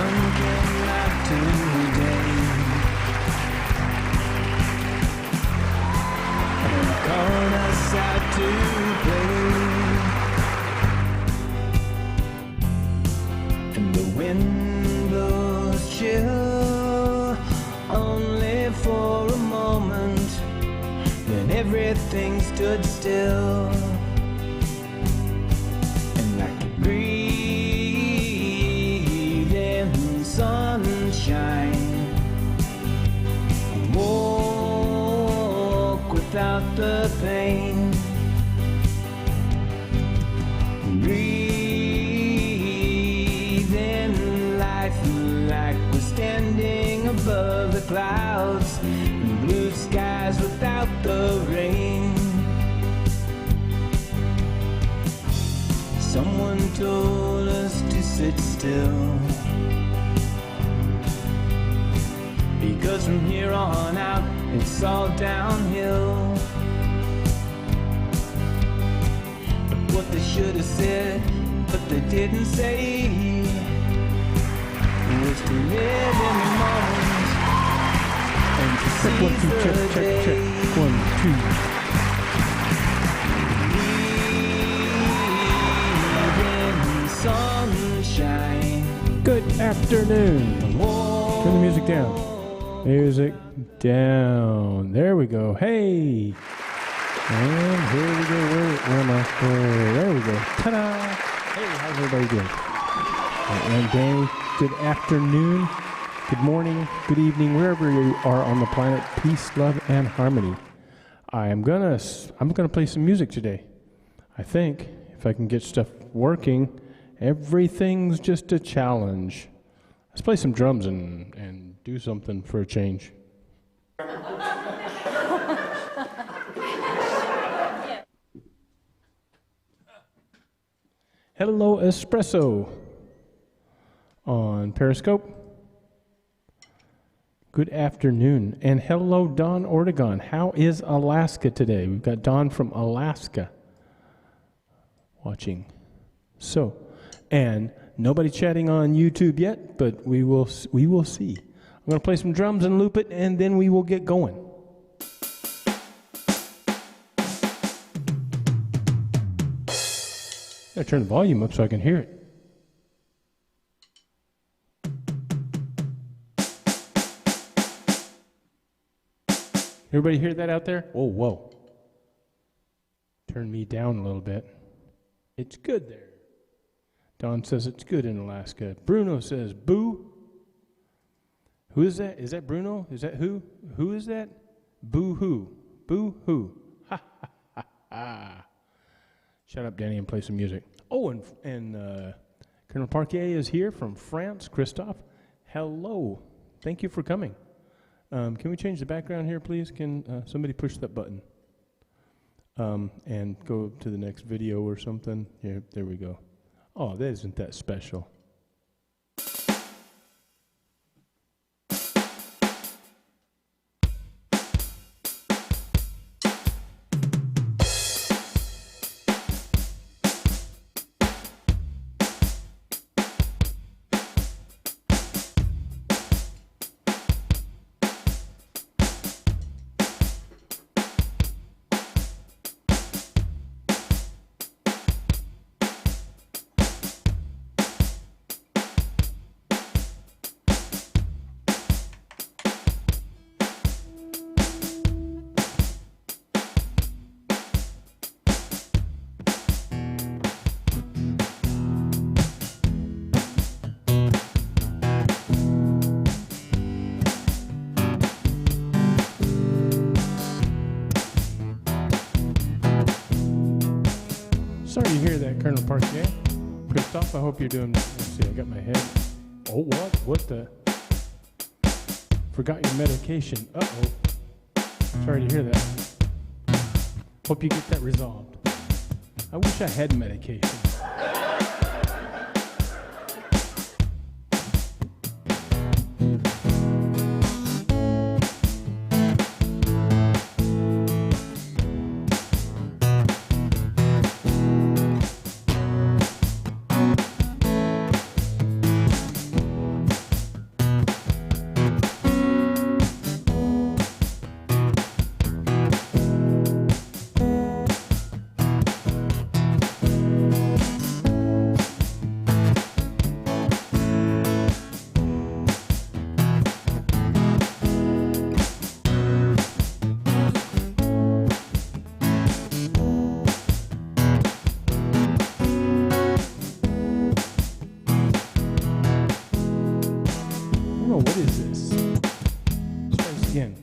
sun came out today, and called us out to play. And the wind blows chill, only for a moment, then everything stood still. And like to breathe in sunshine, walk without the pain. Breathe in life like we're standing above the clouds, and blue skies without the rain. Someone told us to sit still, because from here on out it's all downhill. But what they should have said, but they didn't say, was to live in the moment and to Check, see 1, 2, the check, day. check, 1, 2. Sunshine. Good afternoon. Turn the music down. Music down. There we go. Hey. And here we go. Where am I? There we go. Ta-da. Hey, how's everybody doing? I'm Danny. Good afternoon. Good morning. Good evening. Wherever you are on the planet. Peace, love, and harmony. I'm gonna play some music today. I think if I can get stuff working. Everything's just a challenge. Let's play some drums and do something for a change. Hello, Espresso on Periscope. Good afternoon. And hello, Don Ortegon. How is Alaska today? We've got Don from Alaska watching. So, and nobody chatting on YouTube yet, but we will see. I'm going to play some drums and loop it, and then we will get going. I gotta turn the volume up so I can hear it. Everybody hear that out there? Oh, whoa. Turn me down a little bit. It's good there. Don says it's good in Alaska. Bruno says, boo. Who is that? Is that Bruno? Is that who? Who is that? Boo-hoo. Boo-hoo. Ha, ha, ha, ha. Shut up, Danny, and play some music. Oh, and Colonel Parquet is here from France. Christophe, hello. Thank you for coming. Can we change the background here, please? Can somebody push that button? And go to the next video or something. Yeah, there we go. Oh, that isn't that special. Sorry to hear that, Colonel Parquet. Christophe, I hope you're doing... Let's see, I got my head... Oh, what? What the... Forgot your medication. Uh-oh. Sorry to hear that. Hope you get that resolved. I wish I had medication. what is this? Let's try this again.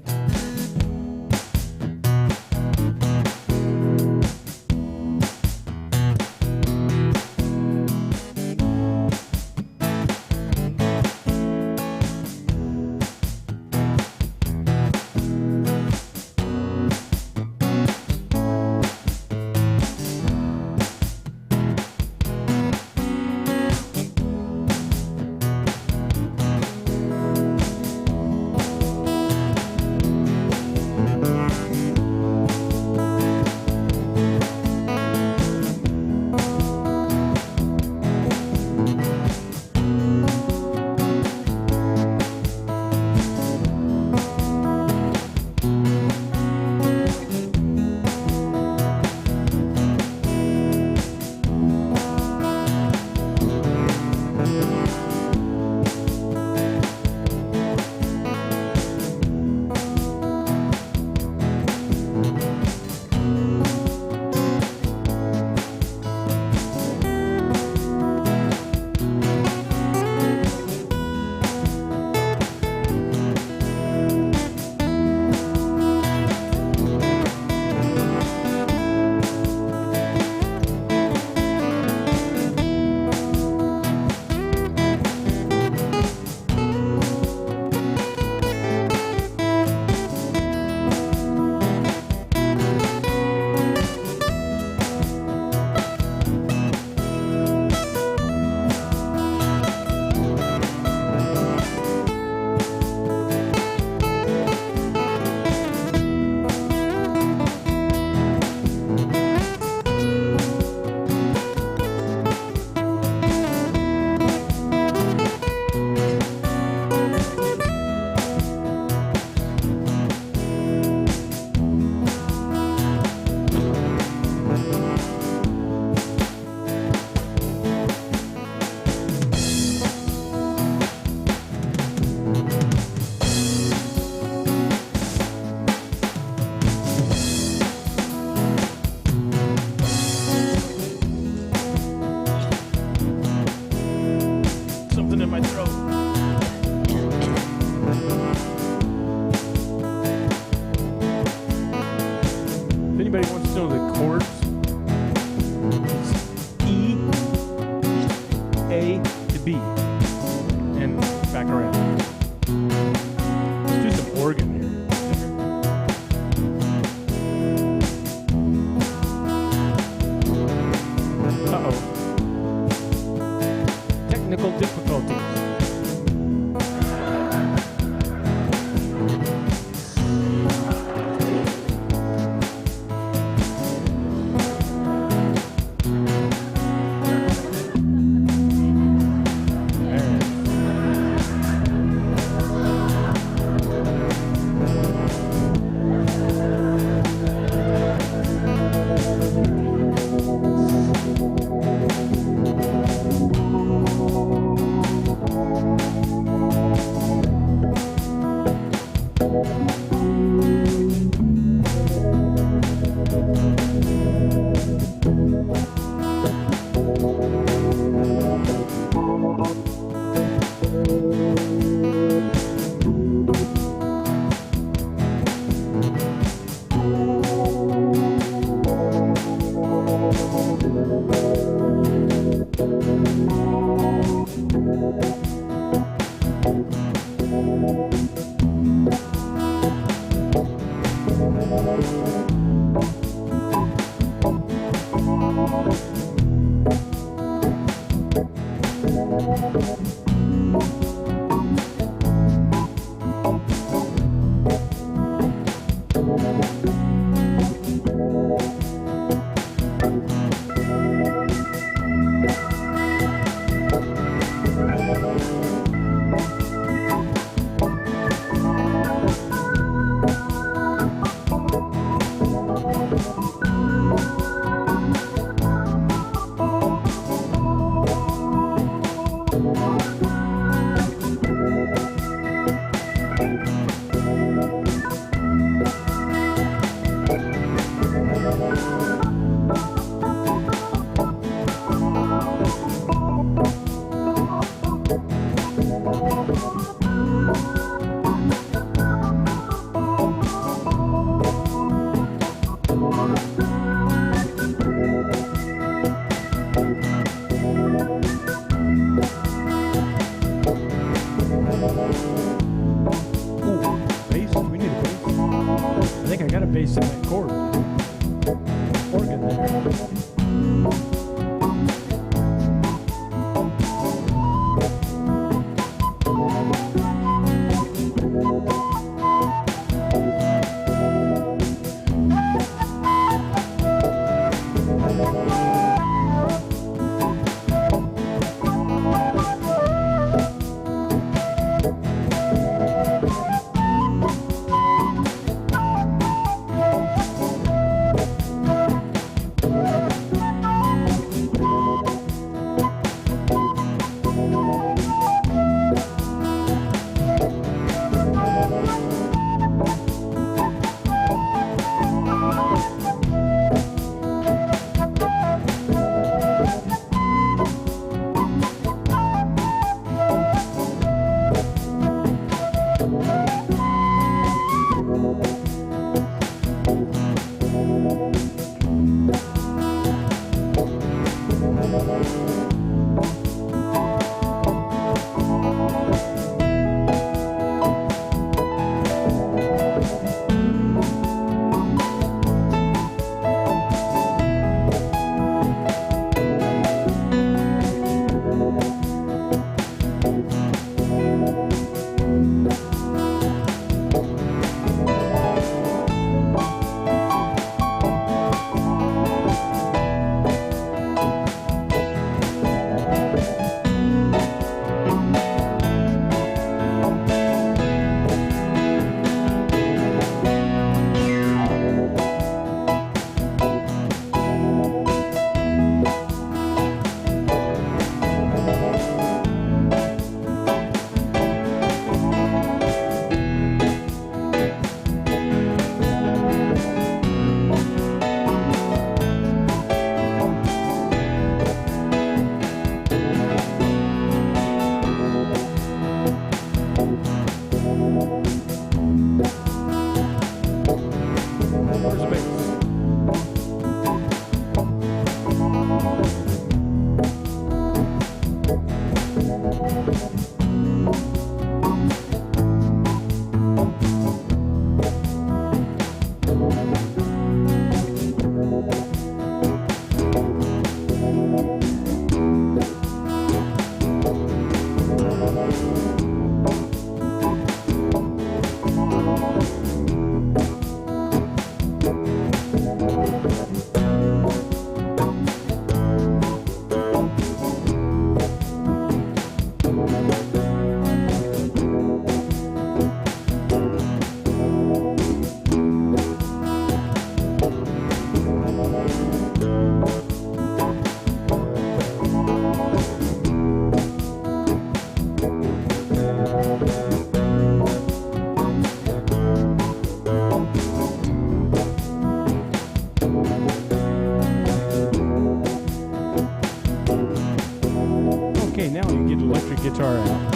You get an electric guitar out.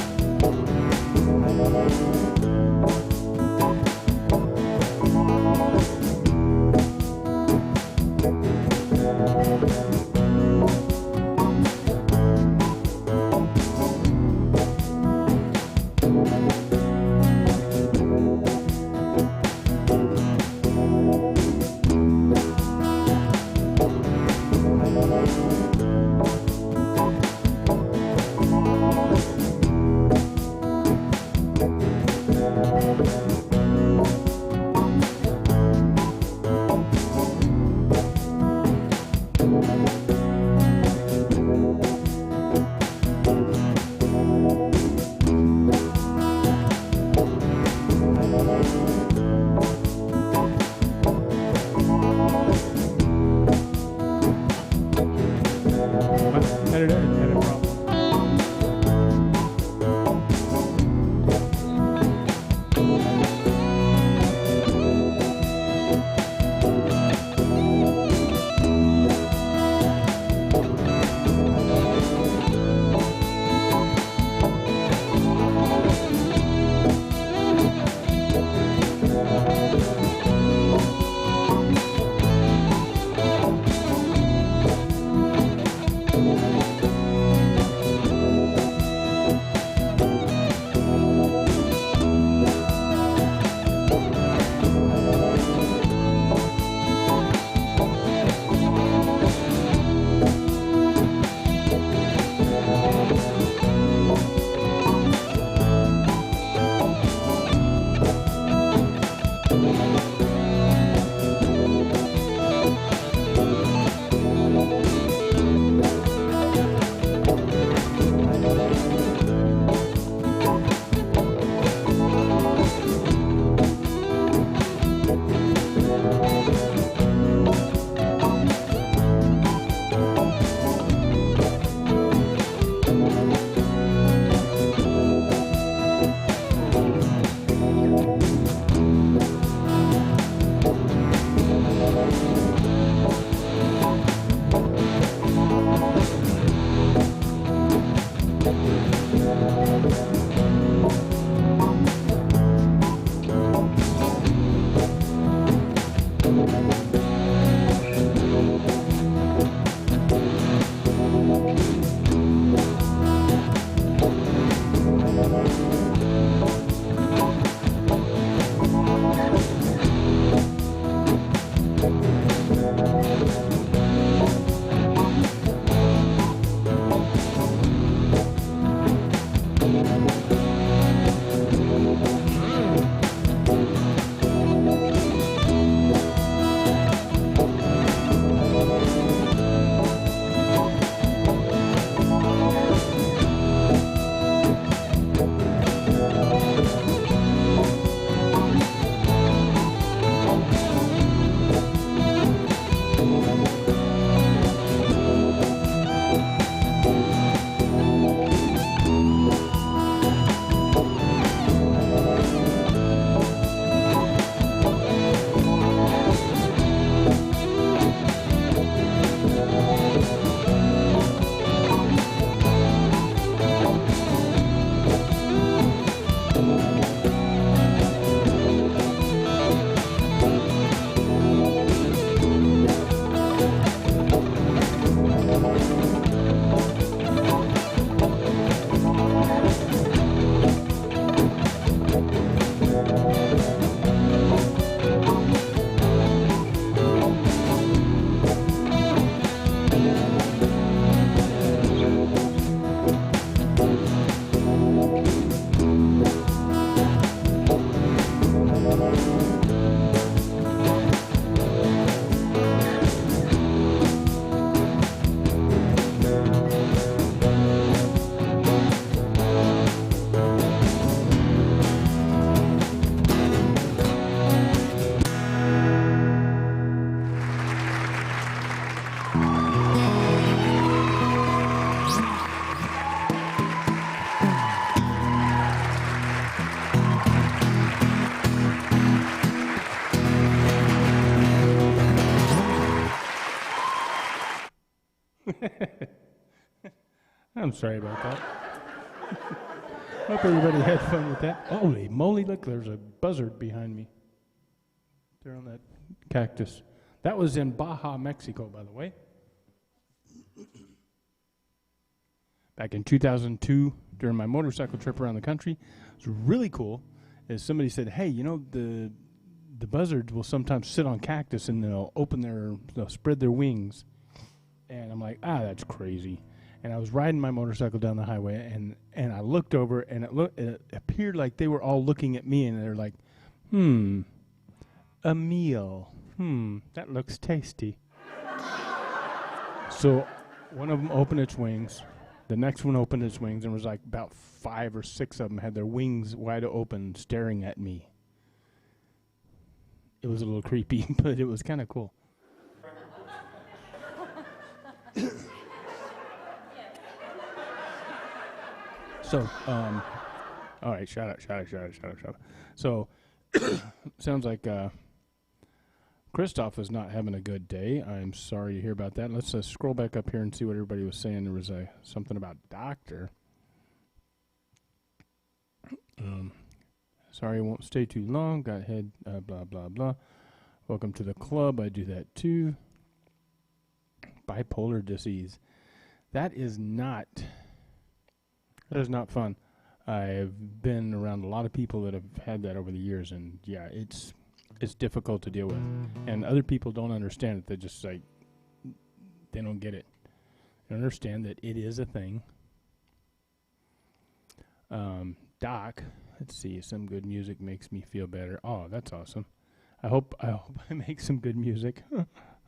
Had a problem. I'm sorry about that. Hope everybody had fun with that. Holy moly, look, there's a buzzard behind me. They're on that cactus. That was in Baja, Mexico, by the way. Back in 2002, during my motorcycle trip around the country, it was really cool. As somebody said, hey, you know, the buzzards will sometimes sit on cactus and they'll spread their wings. And I'm like, that's crazy. And I was riding my motorcycle down the highway, and I looked over, and it appeared like they were all looking at me, and they're like, a meal. That looks tasty. So one of them opened its wings. The next one opened its wings, and it was like about 5 or 6 of them had their wings wide open, staring at me. It was a little creepy, but it was kind of cool. So, all right, shut up. So, sounds like Christoph is not having a good day. I'm sorry to hear about that. Let's scroll back up here and see what everybody was saying. There was something about doctor. Sorry, I won't stay too long. Got head, blah, blah, blah. Welcome to the club. I do that too. Bipolar disease. That is not fun. I've been around a lot of people that have had that over the years, and yeah, it's difficult to deal with. And other people don't understand it. They're just like, they don't get it. They don't understand that it is a thing. Doc, let's see, some good music makes me feel better. Oh, that's awesome. I hope I make some good music.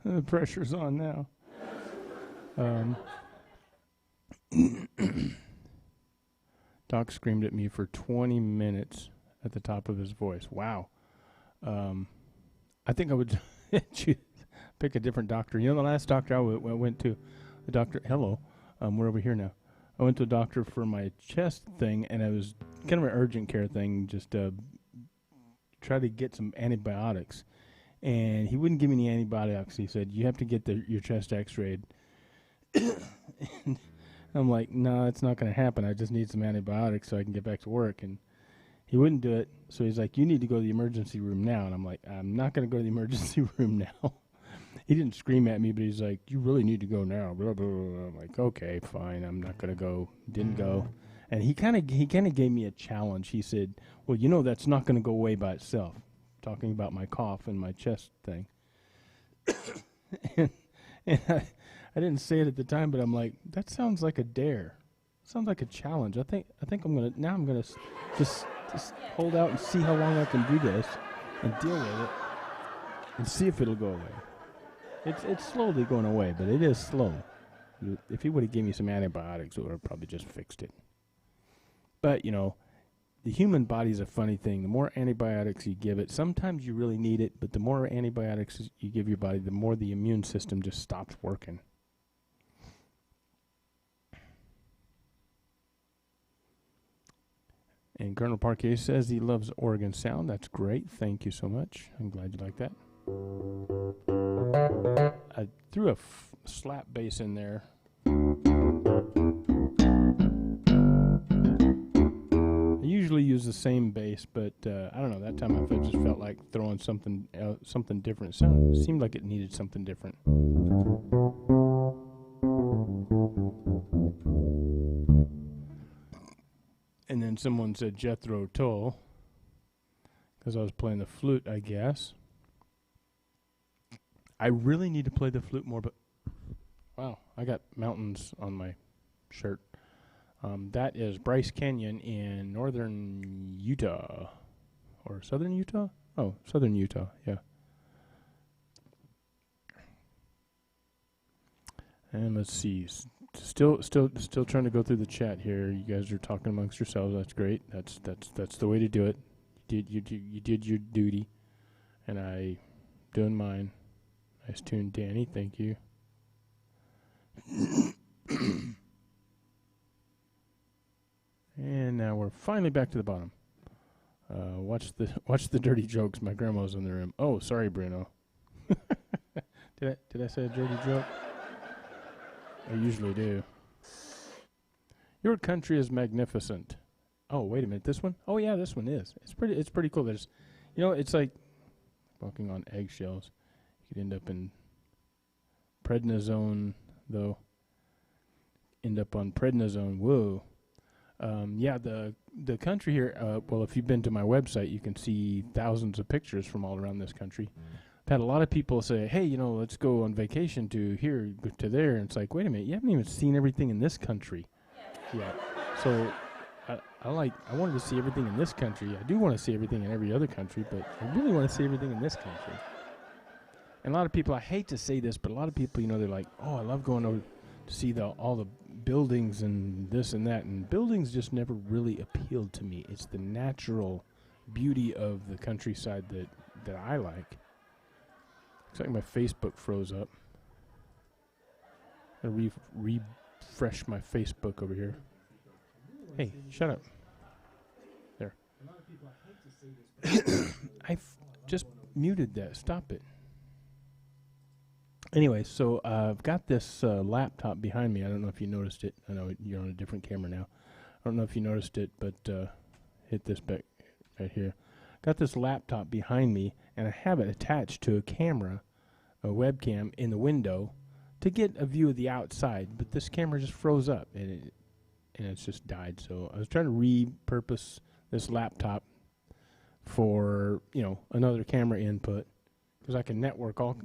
The pressure's on now. Doc screamed at me for 20 minutes at the top of his voice. Wow. I think I would pick a different doctor. You know, the last doctor I went to, the doctor, we're over here now. I went to a doctor for my chest thing, and it was kind of an urgent care thing, just try to get some antibiotics. And he wouldn't give me any antibiotics. He said, you have to get your chest x-rayed. And I'm like, no, it's not going to happen. I just need some antibiotics so I can get back to work. And he wouldn't do it. So he's like, you need to go to the emergency room now. And I'm like, I'm not going to go to the emergency room now. He didn't scream at me, but he's like, you really need to go now. Blah, blah, blah. I'm like, okay, fine. I'm not going to go. Didn't go. And he kind of gave me a challenge. He said, well, you know, that's not going to go away by itself. Talking about my cough and my chest thing. and I didn't say it at the time, but I'm like, that sounds like a dare. Sounds like a challenge. I think I'm gonna just hold out and see how long I can do this and deal with it and see if it'll go away. It's slowly going away, but it is slow. If he would have given me some antibiotics, it would have probably just fixed it. But, you know, the human body's a funny thing. The more antibiotics you give it, sometimes you really need it, but the more antibiotics you give your body, the more the immune system just stops working. And Colonel Parquet says he loves Oregon Sound. That's great. Thank you so much. I'm glad you like that. I threw a slap bass in there. I usually use the same bass, but I don't know. That time I just felt like throwing something different. It seemed like it needed something different. And then someone said Jethro Tull, because I was playing the flute, I guess. I really need to play the flute more, but wow, I got mountains on my shirt. That is Bryce Canyon in northern Utah, or southern Utah? Oh, southern Utah, yeah. And let's see. Still trying to go through the chat here. You guys are talking amongst yourselves. That's great. That's the way to do it. You did your duty, and I doing mine. Nice tune, Danny. Thank you. And now we're finally back to the bottom. Watch the dirty jokes. My grandma's in the room. Oh, sorry, Bruno. Did I say a dirty joke? I usually do. Your country is magnificent. Oh, wait a minute. This one? Oh, yeah, this one is. It's pretty cool. There's, it's like walking on eggshells. You could end up in prednisone, though. End up on prednisone. Whoa. Yeah, the country here, well, if you've been to my website, you can see thousands of pictures from all around this country. I've had a lot of people say, hey, let's go on vacation to here, to there. And it's like, wait a minute, you haven't even seen everything in this country yet. So I wanted to see everything in this country. I do want to see everything in every other country, but I really want to see everything in this country. And a lot of people, I hate to say this, but a lot of people, they're like, oh, I love going over to see all the buildings and this and that. And buildings just never really appealed to me. It's the natural beauty of the countryside that I like. Looks like my Facebook froze up. I'm going to refresh my Facebook over here. Hey, shut up. There. I've just muted that. Stop it. Anyway, so I've got this laptop behind me. I don't know if you noticed it. I know you're on a different camera now. I don't know if you noticed it, but hit this back right here. Got this laptop behind me, and I have it attached to a camera, a webcam, in the window to get a view of the outside. But this camera just froze up, and it's just died. So I was trying to repurpose this laptop for, another camera input, because I can network all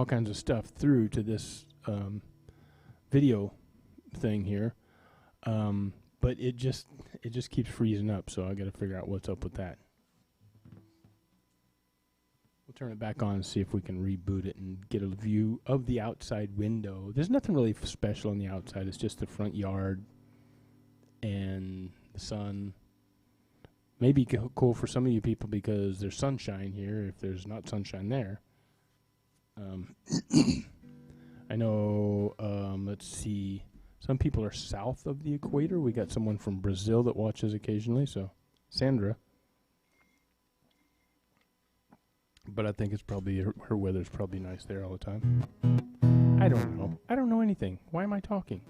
kinds of stuff through to this video thing here. But it just keeps freezing up, so I got to figure out what's up with that. We'll turn it back on and see if we can reboot it and get a view of the outside window. There's nothing really special on the outside. It's just the front yard and the sun. Maybe cool for some of you people because there's sunshine here if there's not sunshine there. I know, let's see, some people are south of the equator. We got someone from Brazil that watches occasionally, so Sandra. But I think it's probably, her weather's probably nice there all the time. I don't know. I don't know anything. Why am I talking?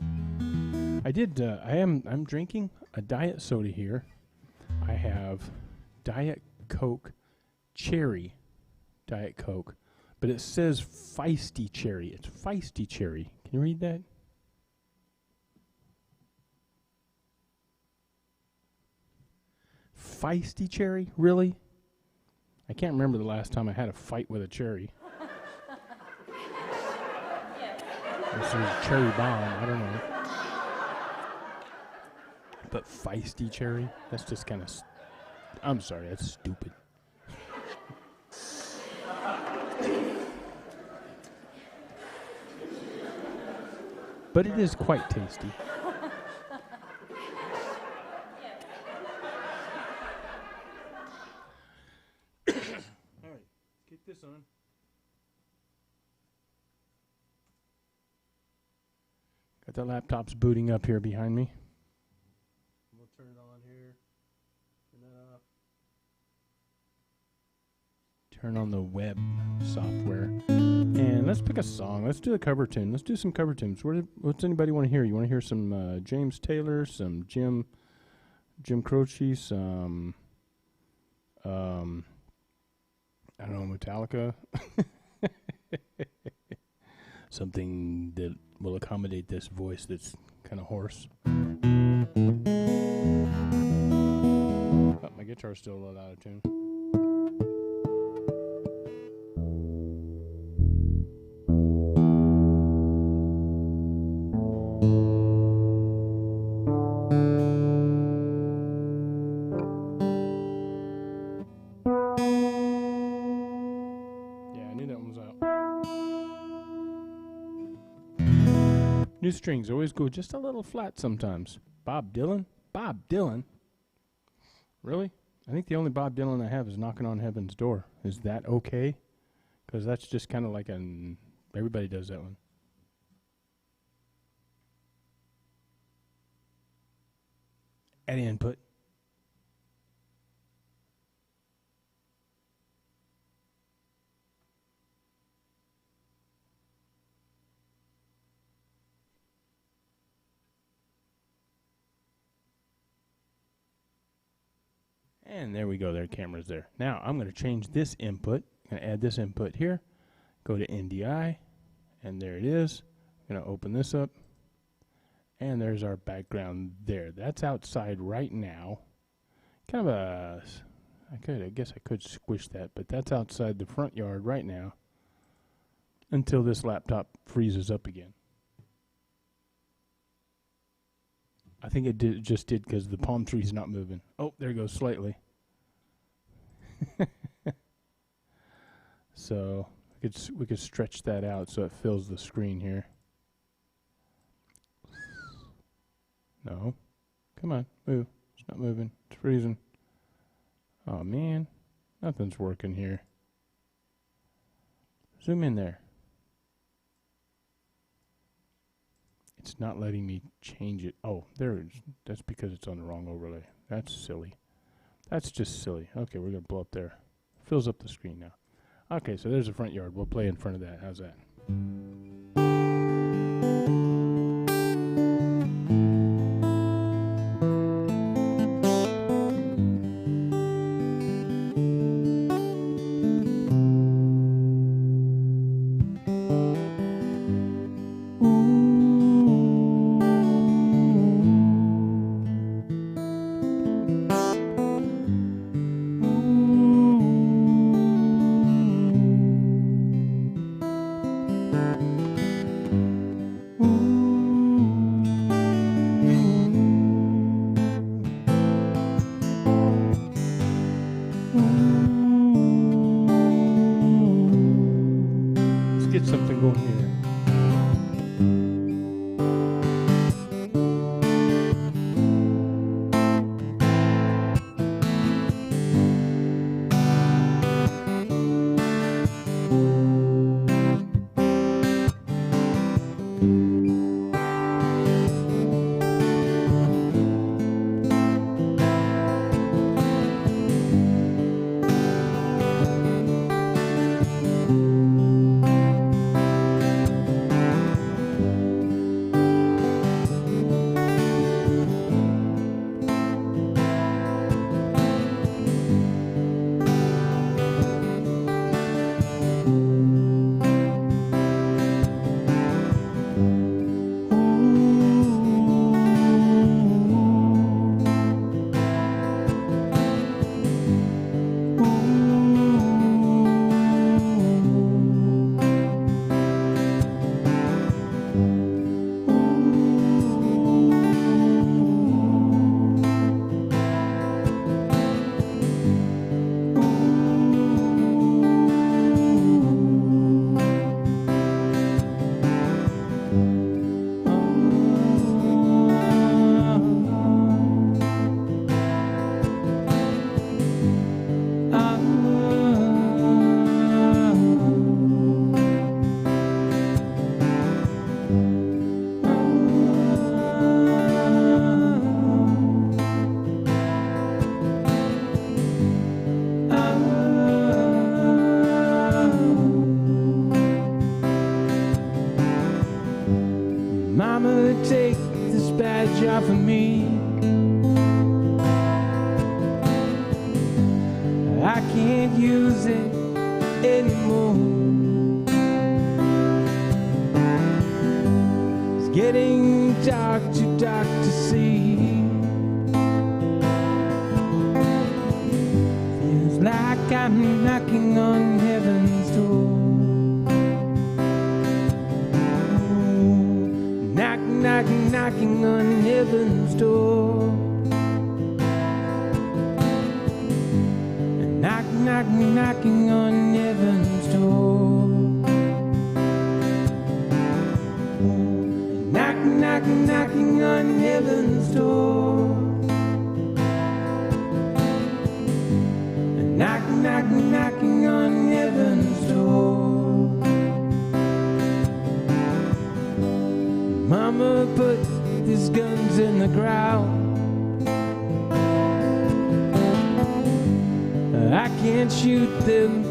I'm drinking a diet soda here. I have Diet Coke Cherry Diet Coke. But it says feisty cherry. It's feisty cherry. Can you read that? Feisty cherry? Really? I can't remember the last time I had a fight with a cherry. This is a cherry bomb. I don't know. But feisty cherry? That's just kind of... I'm sorry, that's stupid. But it is quite tasty. All right, kick this on. Got the laptops booting up here behind me. We'll turn it on here. Turn that off. Turn on the web software. And let's pick a song. Let's do a cover tune. Let's do some cover tunes. What's anybody want to hear? You want to hear some James Taylor, some Jim Croce, some I don't know, Metallica. Something that will accommodate this voice that's kind of hoarse. Oh, my guitar's still a little out of tune. New strings always go just a little flat sometimes. Bob Dylan? Bob Dylan? Really? I think the only Bob Dylan I have is Knocking on Heaven's Door. Is that okay? Because that's just kind of like everybody does that one. Add input. And there we go. Their camera's there. Now I'm going to change this input. I'm going to add this input here. Go to NDI, and there it is. I'm going to open this up, and there's our background there. That's outside right now. Kind of a, I guess I could squish that, but that's outside the front yard right now until this laptop freezes up again. I think it just did because the palm tree's not moving. Oh, there it goes slightly. So we could stretch that out so it fills the screen here. No. Come on, move. It's not moving. It's freezing. Oh, man. Nothing's working here. Zoom in there. It's not letting me change it. Oh, there it is. That's because it's on the wrong overlay. That's silly. That's just silly. Okay, we're going to blow up there. Fills up the screen now. Okay, so there's the front yard. We'll play in front of that. How's that? Get something going here. Mama, take this badge off of me. I can't use it anymore. It's getting dark, too dark to see. Feels like I'm knocking on heaven's door. Knocking on heaven's door. Knocking on heaven's door. Knocking on heaven's door. Knocking on heaven's door. Mama put these guns in the ground. I can't shoot them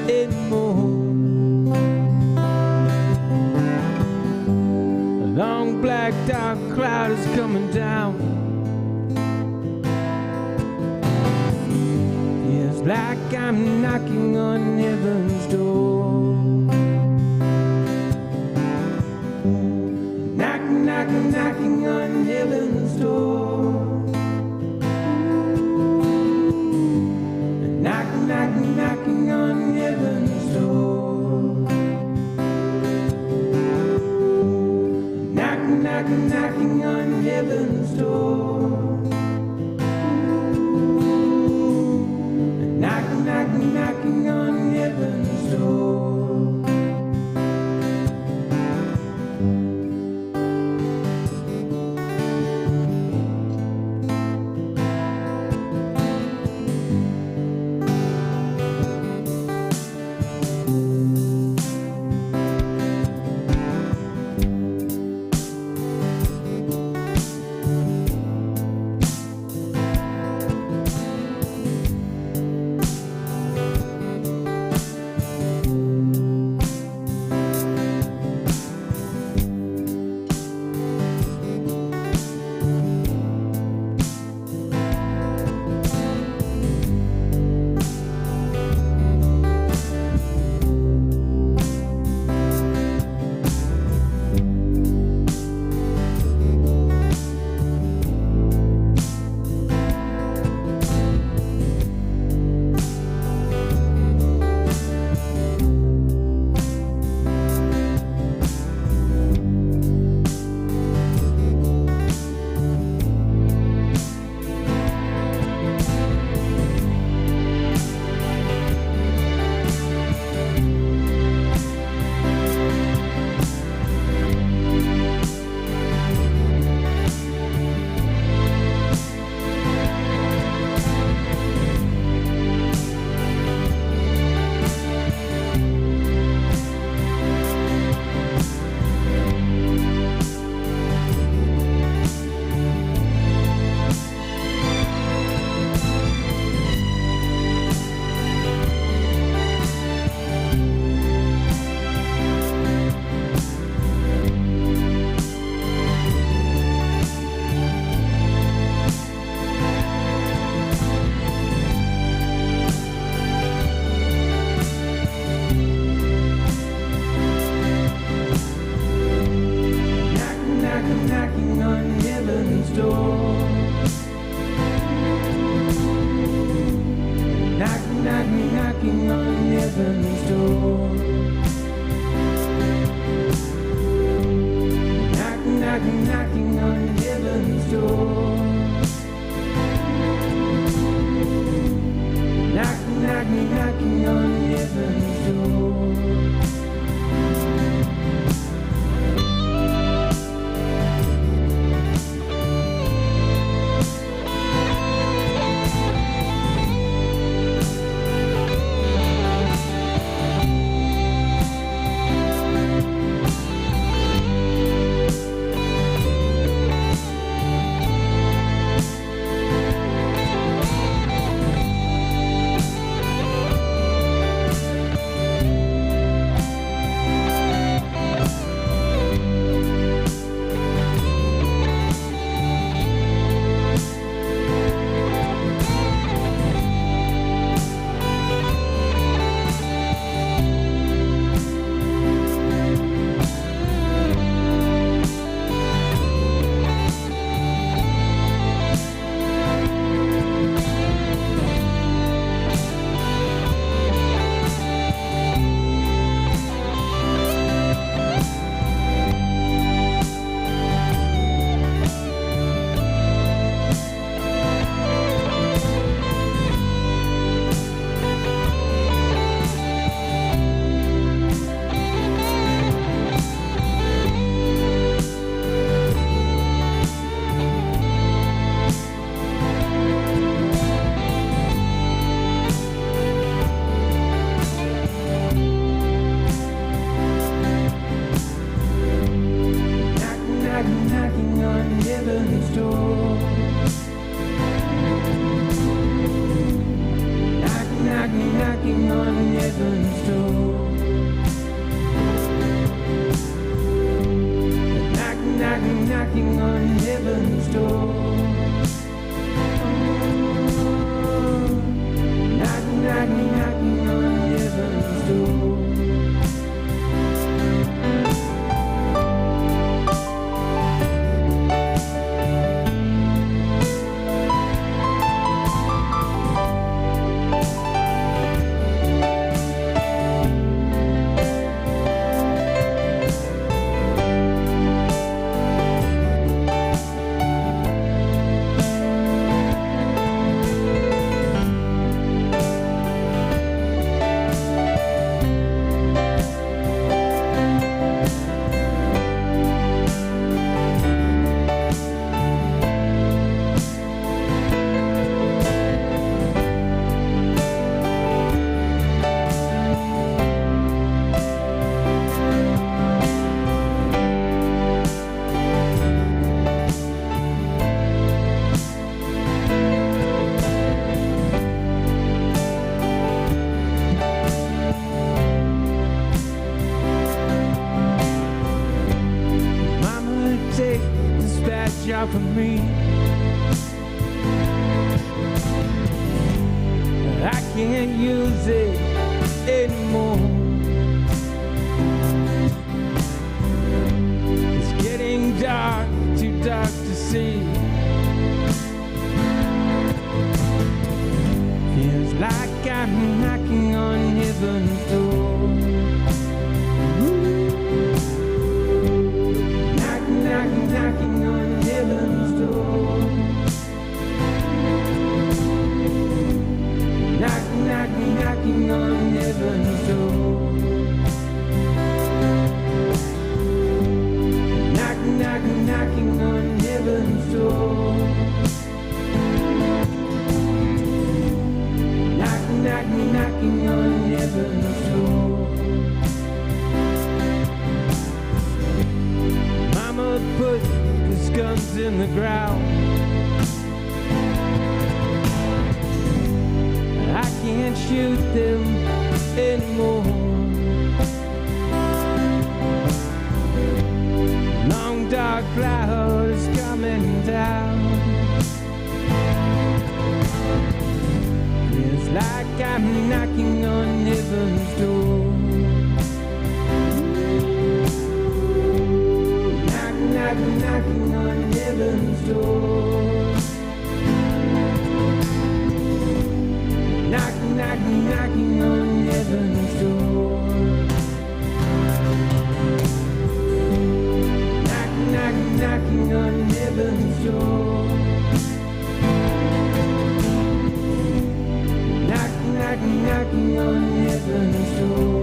anymore. A long black dark cloud is coming down. like I'm knocking on heaven's door. Knocking on heaven's door. Knocking on heaven's door. Knocking on heaven's door. Knocking on heaven's door. can't use it anymore. It's getting dark, too dark to see. Feels like I'm knocking on heaven's door. Knocking, knocking, knocking on heaven's door. Knocking, knocking, knocking on heaven's door. Knocking, knocking, knocking on heaven's door. Knocking, knocking, knocking on heaven's door. Mama put his guns in the ground. I can't shoot them anymore. Long dark cloud is coming down. It's like I'm knocking on heaven's door. Knocking, knocking, knocking on heaven's door. Knocking, knocking, knocking on heaven's door. Knocking, knocking, knocking on heaven's door. Knocking, knocking, knocking on heaven's door.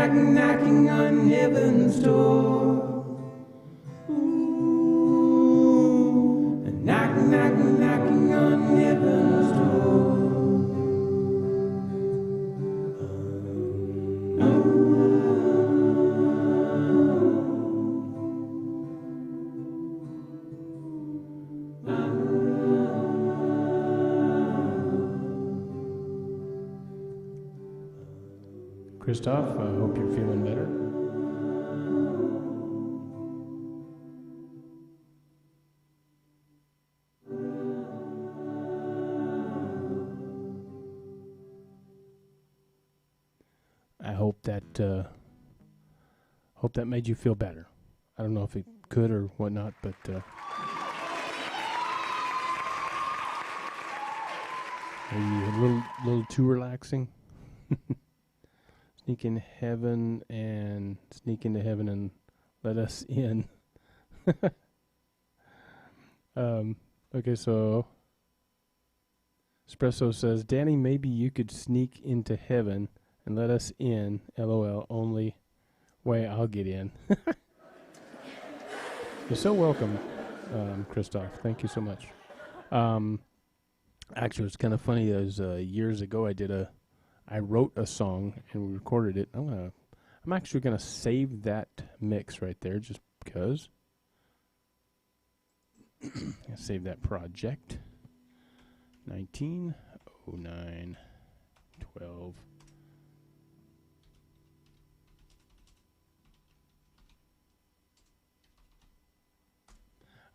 knocking, knocking on heaven's door. Ooh, knocking, knocking, knocking on heaven's door. Christoph. I hope you're feeling better. I hope that made you feel better. I don't know if it could or whatnot, but are you a little too relaxing? Sneak into heaven and let us in. Okay, so Espresso says, Danny, maybe you could sneak into heaven and let us in. LOL. Only way I'll get in. You're so welcome, Christoph. Thank you so much. Actually, it's kind of funny. As years ago, I wrote a song and we recorded it. I'm actually gonna save that mix right there, just because. I'll save that project. 1909 12.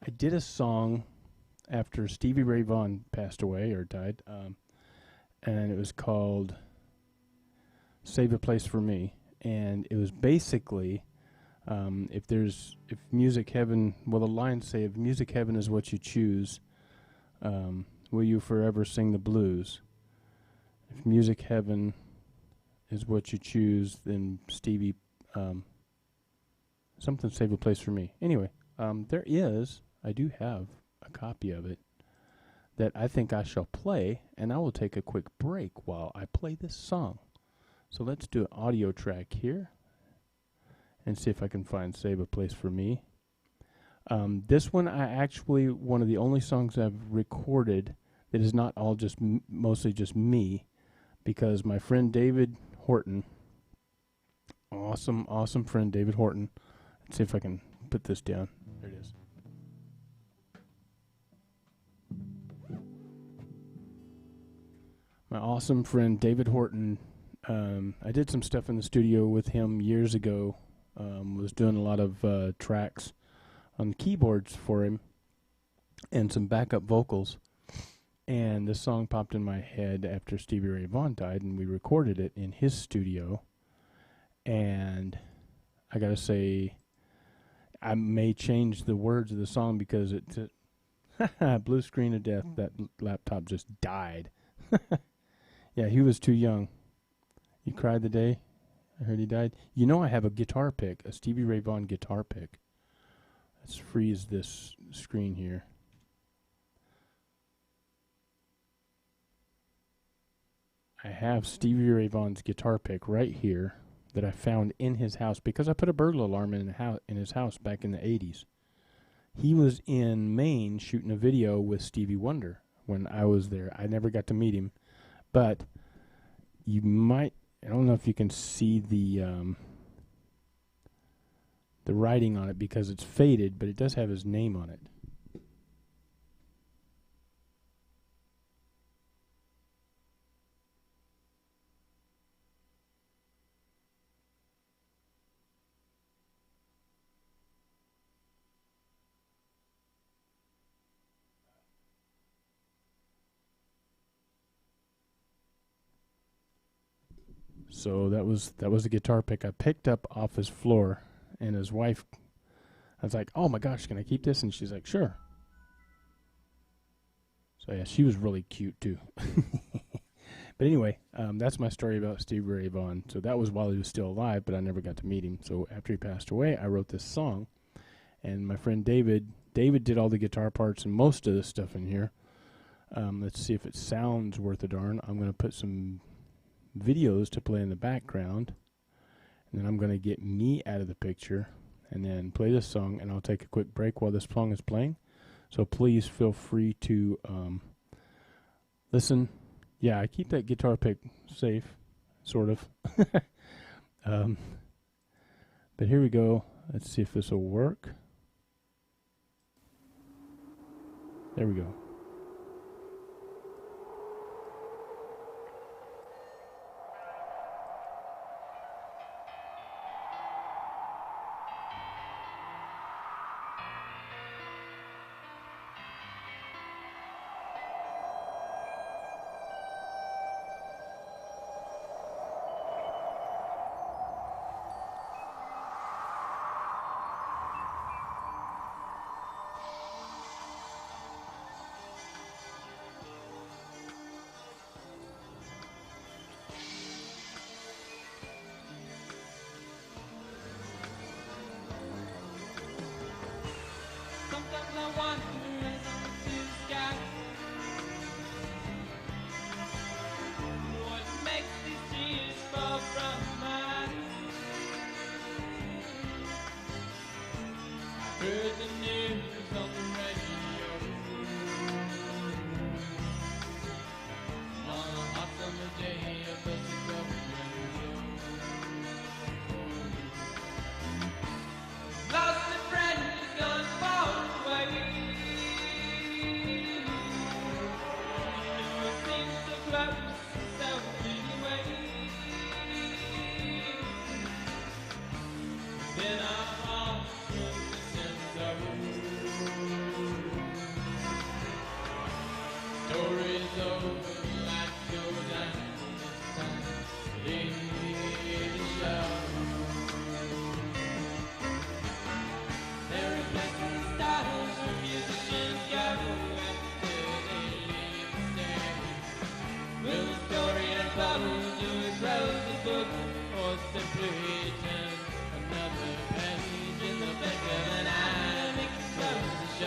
I did a song after Stevie Ray Vaughan passed away or died, and it was called Save a Place for Me. And it was basically, if music heaven, well, the lines say, if music heaven is what you choose, will you forever sing the blues? If music heaven is what you choose, then Stevie, something Save a Place for Me. Anyway, I do have a copy of it that I think I shall play, and I will take a quick break while I play this song. So let's do an audio track here and see if I can find Save a Place for Me. This one, one of the only songs I've recorded that is not all just mostly just me, because my friend David Horton, awesome friend David Horton. Let's see if I can put this down. There it is. My awesome friend David Horton. I did some stuff in the studio with him years ago. Was doing a lot of tracks on the keyboards for him and some backup vocals. And this song popped in my head after Stevie Ray Vaughan died, and we recorded it in his studio. And I gotta say, I may change the words of the song because blue screen of death. That laptop just died. Yeah, he was too young. You cried the day I heard he died. You know, I have a guitar pick, a Stevie Ray Vaughan guitar pick. Let's freeze this screen here. I have Stevie Ray Vaughan's guitar pick right here that I found in his house because I put a burglar alarm in his house back in the 80s. He was in Maine shooting a video with Stevie Wonder when I was there. I never got to meet him, but I don't know if you can see the writing on it because it's faded, but it does have his name on it. So that was the guitar pick I picked up off his floor, and his wife, I was like, oh my gosh, can I keep this? And she's like, sure. So yeah, she was really cute too. But anyway, that's my story about Stevie Ray Vaughan. So that was while he was still alive, but I never got to meet him. So after he passed away, I wrote this song, and my friend David did all the guitar parts and most of the stuff in here. Let's see if it sounds worth a darn. I'm going to put some videos to play in the background, and then I'm going to get me out of the picture and then play this song, and I'll take a quick break while this song is playing. So please feel free to listen. Yeah, I keep that guitar pick safe, sort of. But here we go. Let's see if this will work. There we go.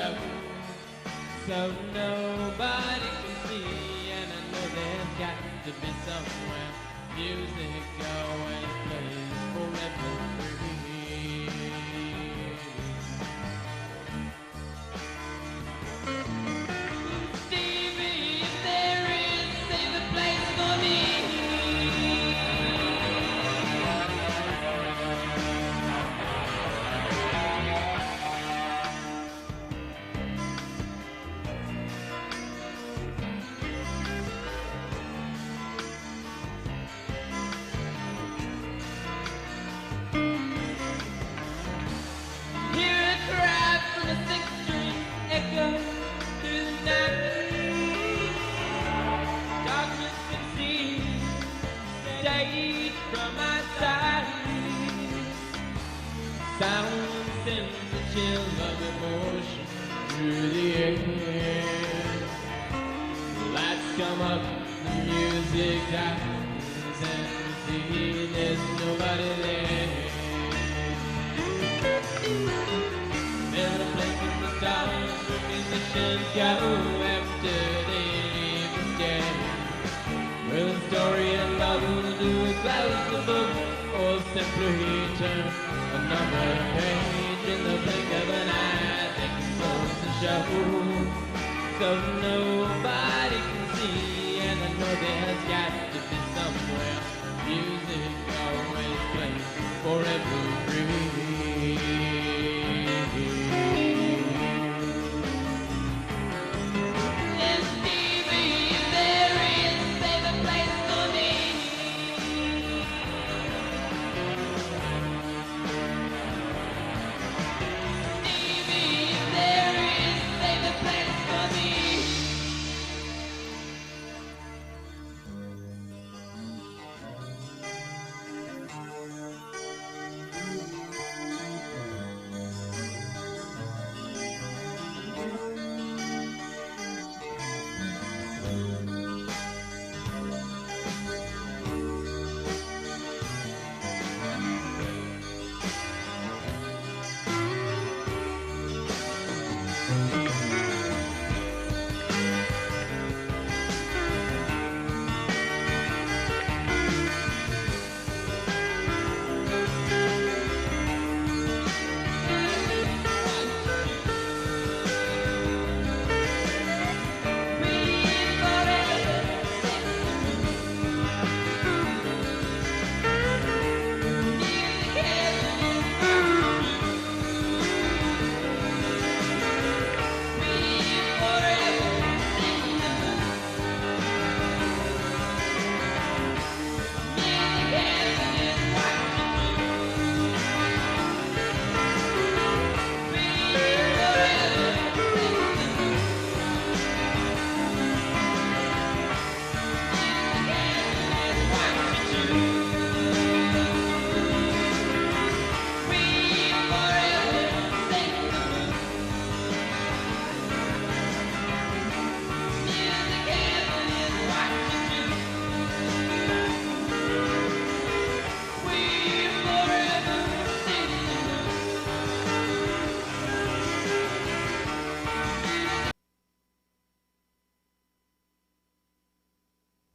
show, so nobody can see. And I know there's got to be somewhere music always plays forever free. Stevie, if there is, save a place for me. From my side, sound sends a chill of emotion through the air. Lights come up, the music dies, and you see there's nobody there. There's a place in the stars where musicians go after they've been scared. Where the story of love will do is close the book, or simply turn another page in the blink of an eye. They can close the show, so nobody can see. And I know there's got to be somewhere music always plays forever free.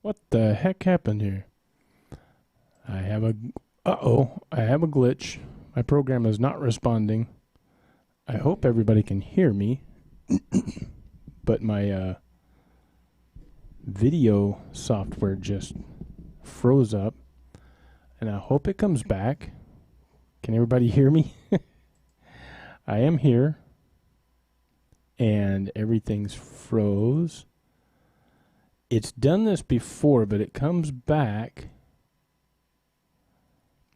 What the heck happened here? I have a glitch. My program is not responding. I hope everybody can hear me. But my video software just froze up. And I hope it comes back. Can everybody hear me? I am here. And everything's froze. It's done this before, but it comes back.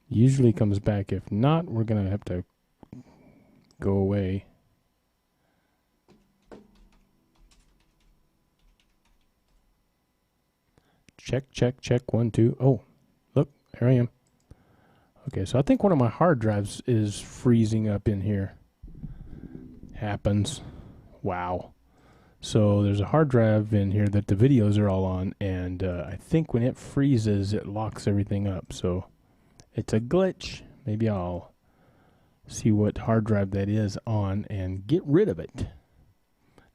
Usually comes back. If not, we're going to have to go away. Check, check, check. 1, 2. Oh, look, here I am. Okay, so I think one of my hard drives is freezing up in here. Happens. Wow. So there's a hard drive in here that the videos are all on, and I think when it freezes, it locks everything up. So it's a glitch. Maybe I'll see what hard drive that is on and get rid of it.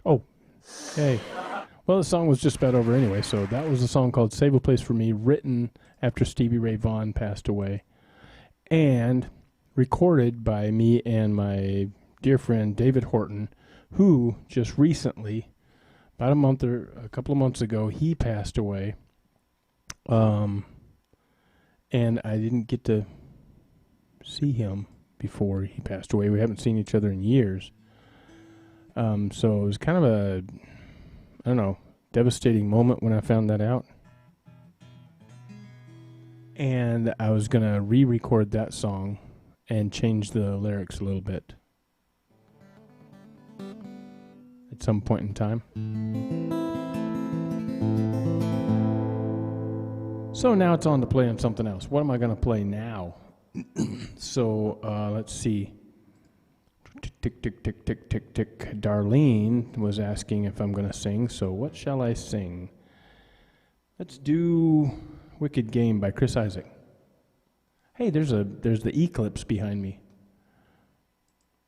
Oh, hey. Well, the song was just about over anyway, so that was a song called Save a Place for Me, written after Stevie Ray Vaughan passed away, and recorded by me and my dear friend David Horton, who just recently, about a couple of months ago, he passed away. And I didn't get to see him before he passed away. We haven't seen each other in years. So it was kind of a, I don't know, devastating moment when I found that out. And I was going to re-record that song and change the lyrics a little bit at some point in time. So now it's on to play on something else. What am I going to play now? So let's see. Tick, tick, tick, tick, tick, tick. Darlene was asking if I'm going to sing, so what shall I sing? Let's do Wicked Game by Chris Isaak. Hey, there's the eclipse behind me.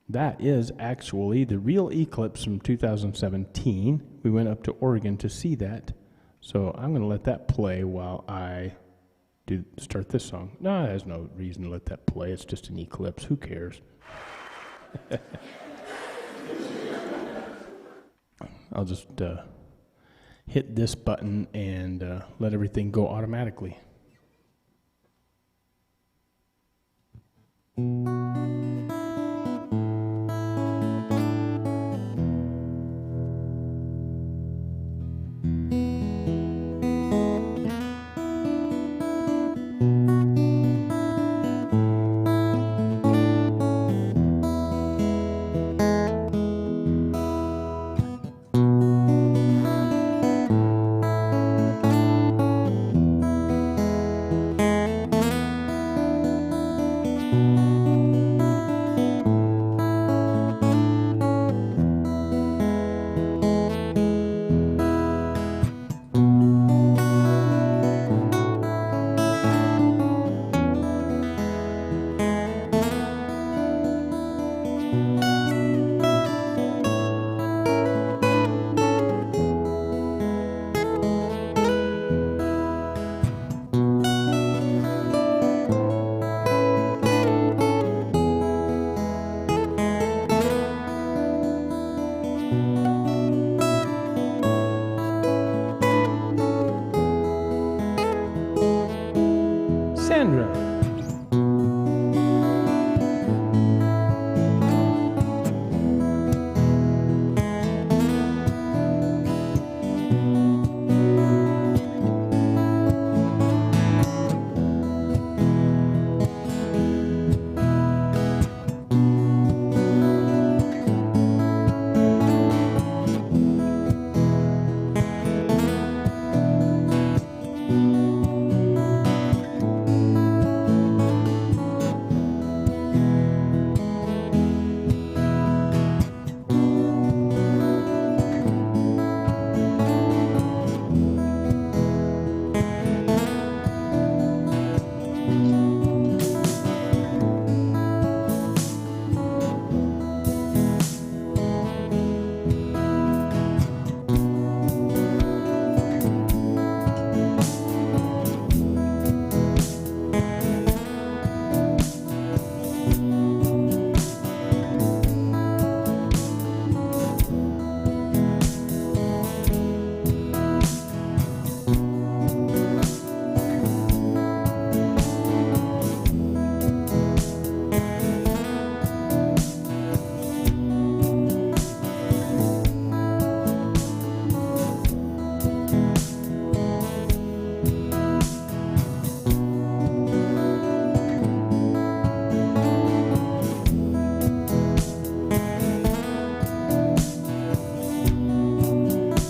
That is actually the real eclipse from 2017. We went up to Oregon to see that. So I'm going to let that play while I start this song. No, there's no reason to let that play. It's just an eclipse. Who cares? I'll just hit this button and let everything go automatically. Sandra.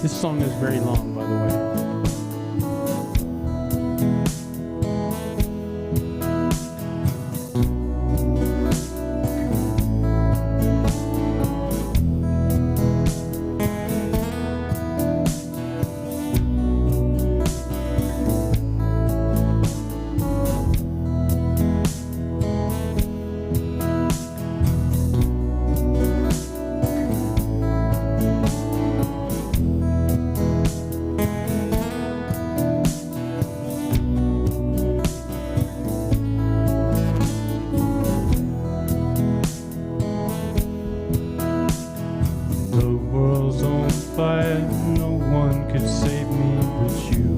This song is very long, by the way. The world's on fire, no one could save me but you.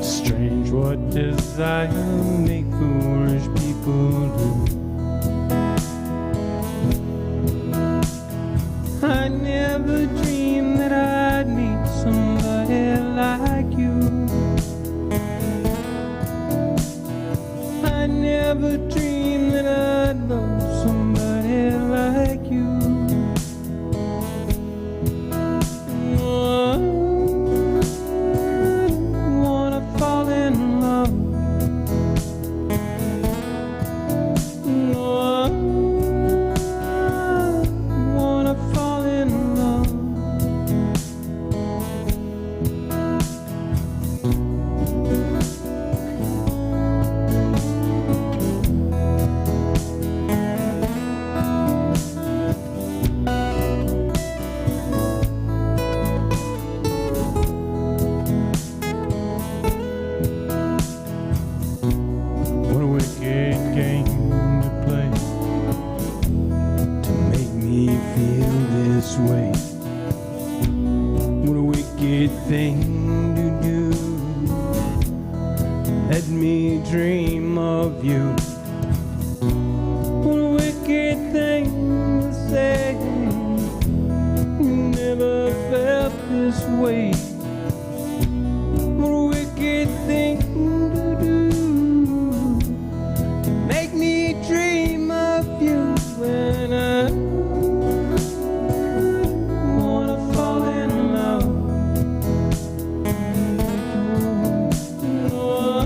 Strange what desire make foolish people do. I never dreamed that I'd meet somebody like you. I never dreamed that I'd love somebody like you. Oh, I wanna fall in love. Oh, I wanna fall in love. What a wicked game to play to make me feel this way. What a wicked thing to do. Let me dream of you. What a wicked thing to say. You never felt this way. What a wicked thing to do. Make me dream of you when I wanna fall in love. Oh,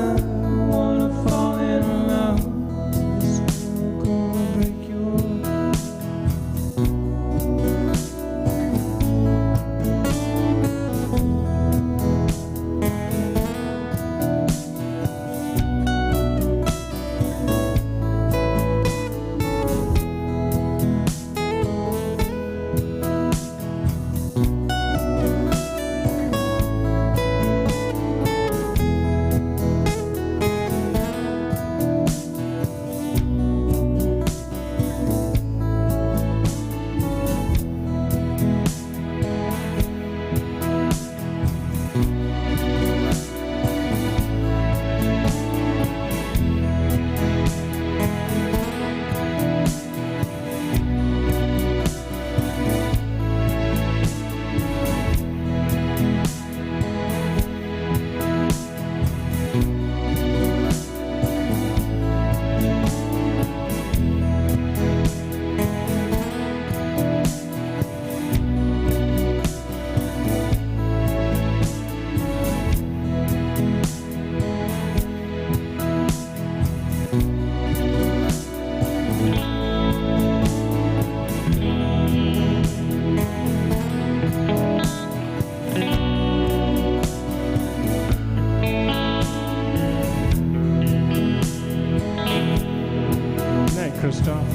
I wanna fall in love. This girl gonna break your heart. Night, Christoph.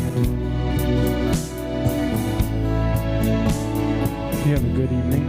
You have a good evening.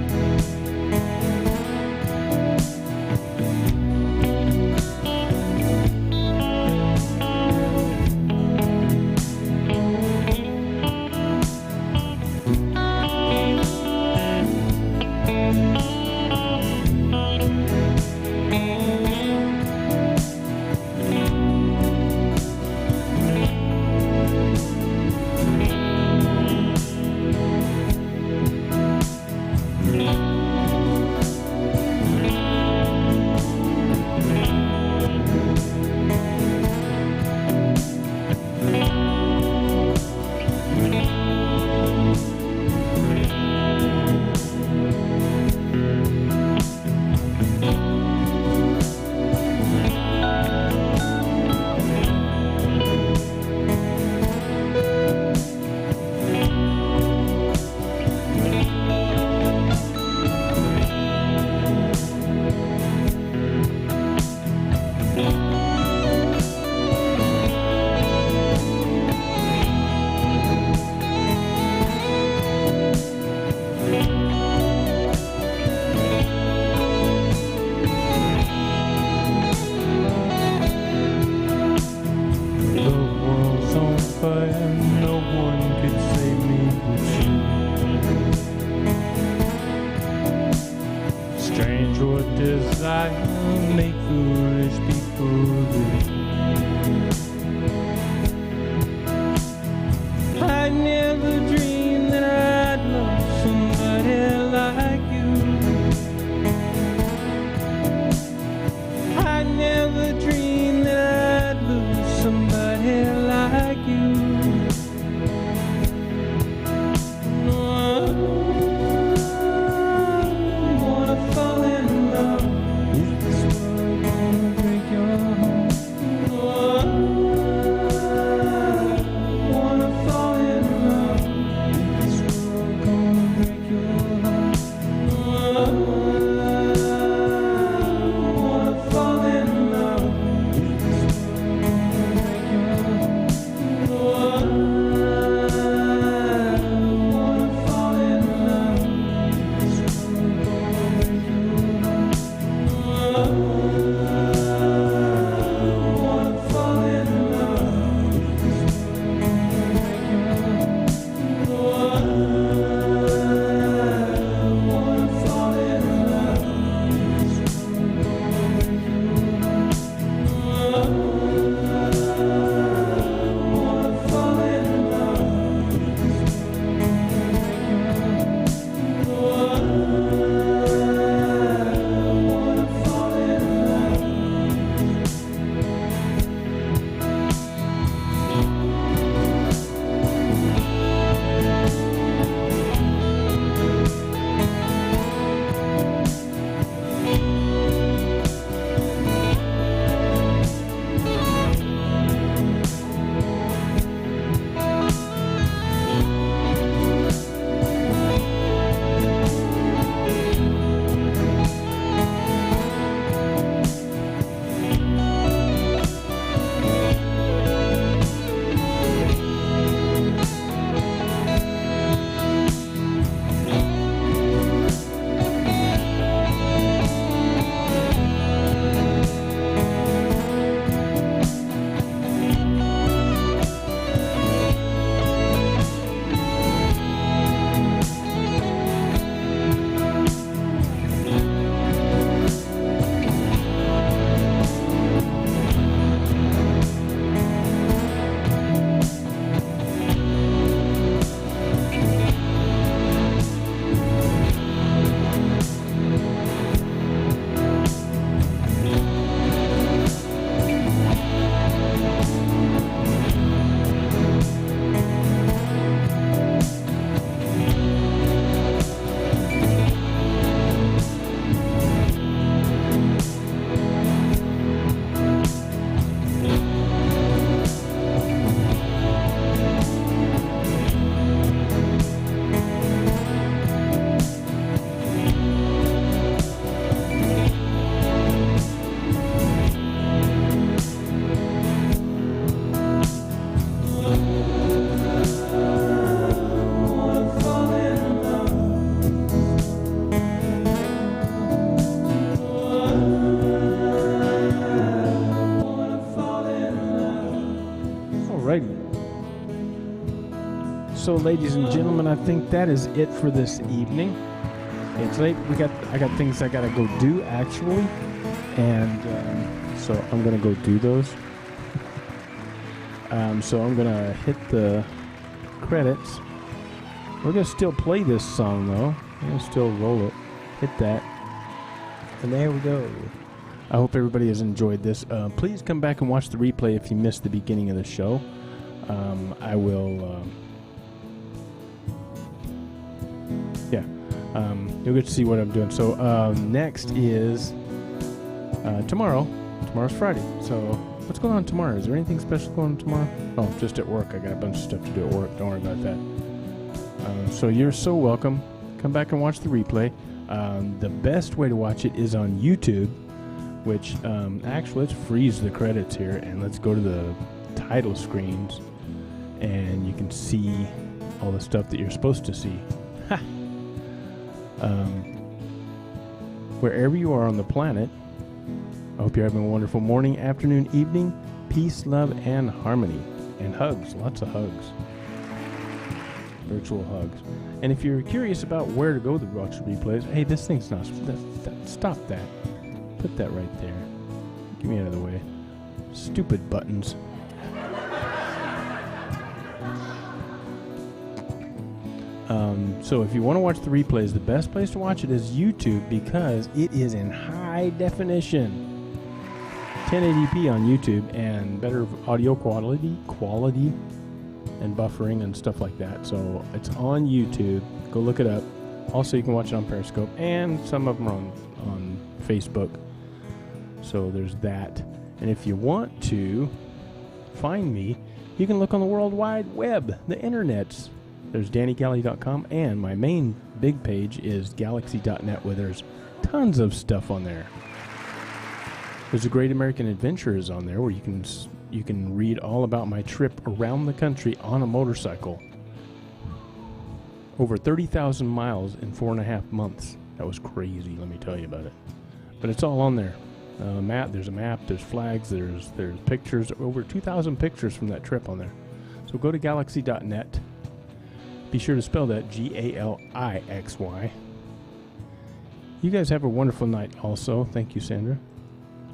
on fire, no one could save me but you. Strange what desire make foolish people do. I never dreamed that I'd love somebody like you. I never dreamed that I'd lose somebody like you. No, I wanna fall in love. Is this world gonna break your heart? No, I wanna fall in love. Is this world gonna break your heart? No, I wanna fall in love. Is this world gonna break your heart? No, I wanna fall in love. Is this world gonna break your heart? No, I wanna fall in love. Is this world gonna break your heart? No, I wanna fall in love. Is this world gonna break your heart? No, I wanna fall in love. Is this Alright. So, ladies and gentlemen, I think that is it for this evening. It's late. I got things I gotta go do actually, and so I'm gonna go do those. So I'm gonna hit the credits. We're gonna still play this song though. We're gonna still roll it. Hit that, and there we go. I hope everybody has enjoyed this. Please come back and watch the replay if you missed the beginning of the show. I will. You'll get to see what I'm doing. So next is tomorrow. Tomorrow's Friday. So what's going on tomorrow? Is there anything special going on tomorrow? Oh, just at work. I got a bunch of stuff to do at work. Don't worry about that. So you're so welcome. Come back and watch the replay. The best way to watch it is on YouTube, which actually, let's freeze the credits here and let's go to the title screens, and you can see all the stuff that you're supposed to see. Ha! Wherever you are on the planet, I hope you're having a wonderful morning, afternoon, evening, peace, love, and harmony. and hugs, lots of hugs. Virtual hugs. And if you're curious about where to go to watch the replays, hey, this thing's not... stop that. Put that right there. Get me out of the way. Stupid buttons. So if you want to watch the replays, the best place to watch it is YouTube because it is in high definition. 1080p on YouTube and better audio quality and buffering and stuff like that. So it's on YouTube. Go look it up. Also, you can watch it on Periscope and some of them are on Facebook. So there's that. And if you want to find me, you can look on the World Wide Web, the internets. There's DannyGally.com, and my main big page is Galaxy.net, where there's tons of stuff on there. There's a Great American Adventures on there, where you can read all about my trip around the country on a motorcycle. Over 30,000 miles in 4.5 months. That was crazy, let me tell you about it. But it's all on there. There's a map, there's flags, there's pictures, over 2,000 pictures from that trip on there. So go to Galaxy.net. Be sure to spell that Galixy. You guys have a wonderful night also. Thank you, Sandra.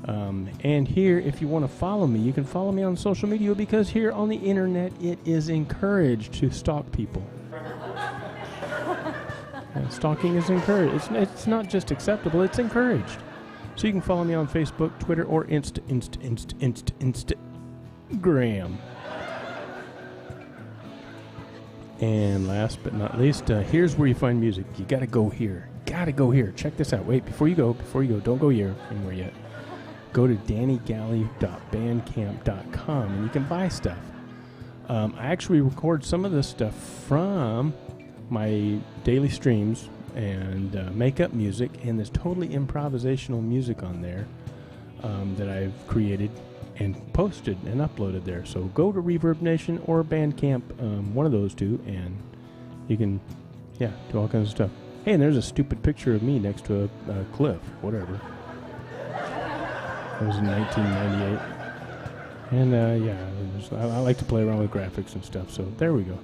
And here, if you want to follow me, you can follow me on social media because here on the internet, it is encouraged to stalk people. Stalking is encouraged. It's not just acceptable, it's encouraged. So you can follow me on Facebook, Twitter, or Instagram. And last but not least, here's where you find music. You gotta go here. Check this out. Wait, before you go, don't go here anywhere yet. Go to DannyGally.bandcamp.com and you can buy stuff. I actually record some of this stuff from my daily streams and make up music, and there's totally improvisational music on there that I've created and posted and uploaded there. So go to Reverb Nation or Bandcamp, one of those two, and you can, do all kinds of stuff. Hey, and there's a stupid picture of me next to a cliff, whatever. That was in 1998. And I like to play around with graphics and stuff, so there we go.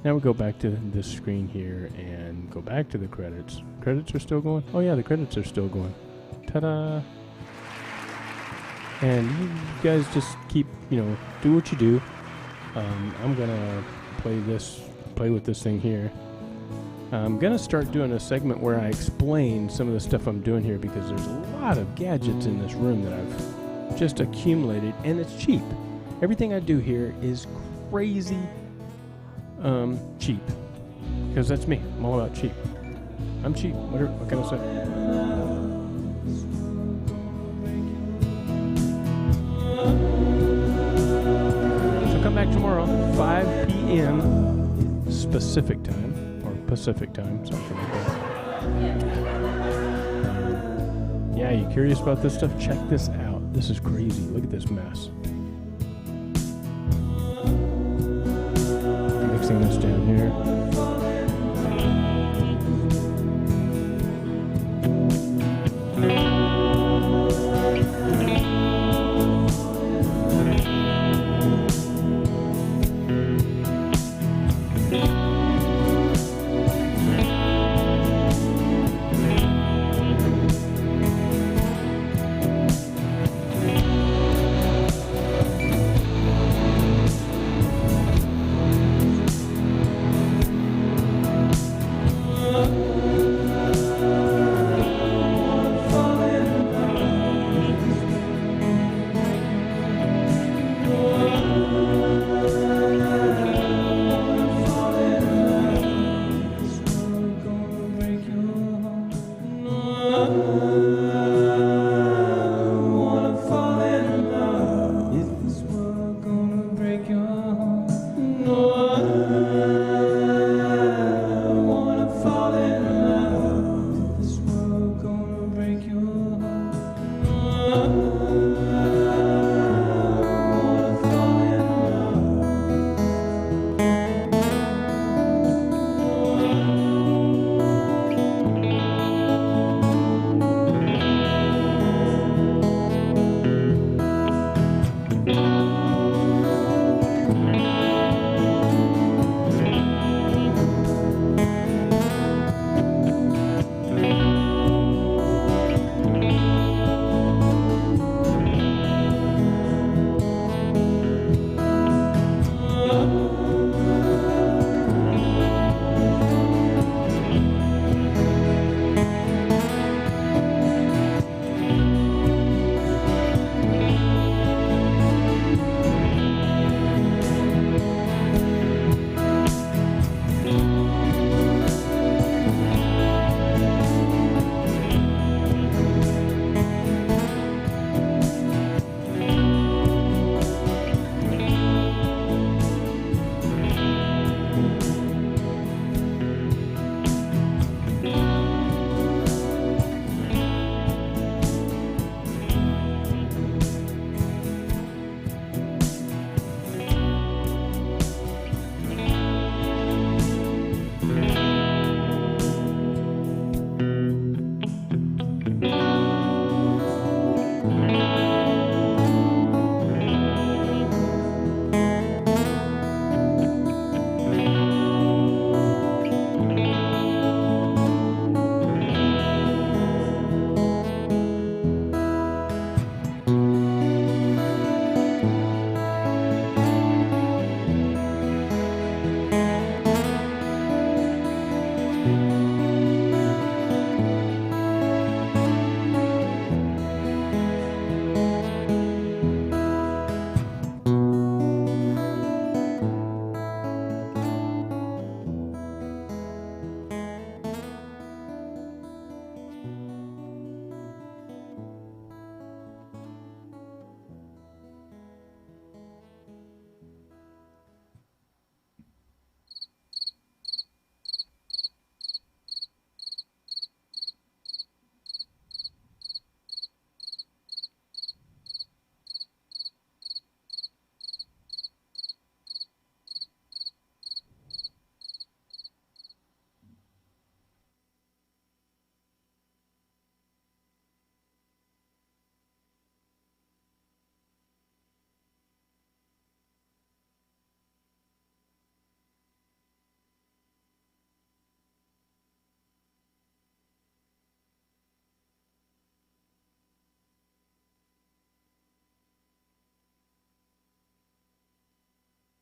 Now we go back to this screen here and go back to the credits. Credits are still going? Oh yeah, the credits are still going. Ta-da! And you guys just keep, do what you do. I'm gonna play with this thing here. I'm gonna start doing a segment where I explain some of the stuff I'm doing here because there's a lot of gadgets in this room that I've just accumulated, and it's cheap. Everything I do here is crazy cheap, because that's me. I'm all about cheap. I'm cheap. What can I say? Come back tomorrow, 5 p.m. specific time, or Pacific time, something like that. You curious about this stuff? Check this out. This is crazy. Look at this mess. Mixing this down here.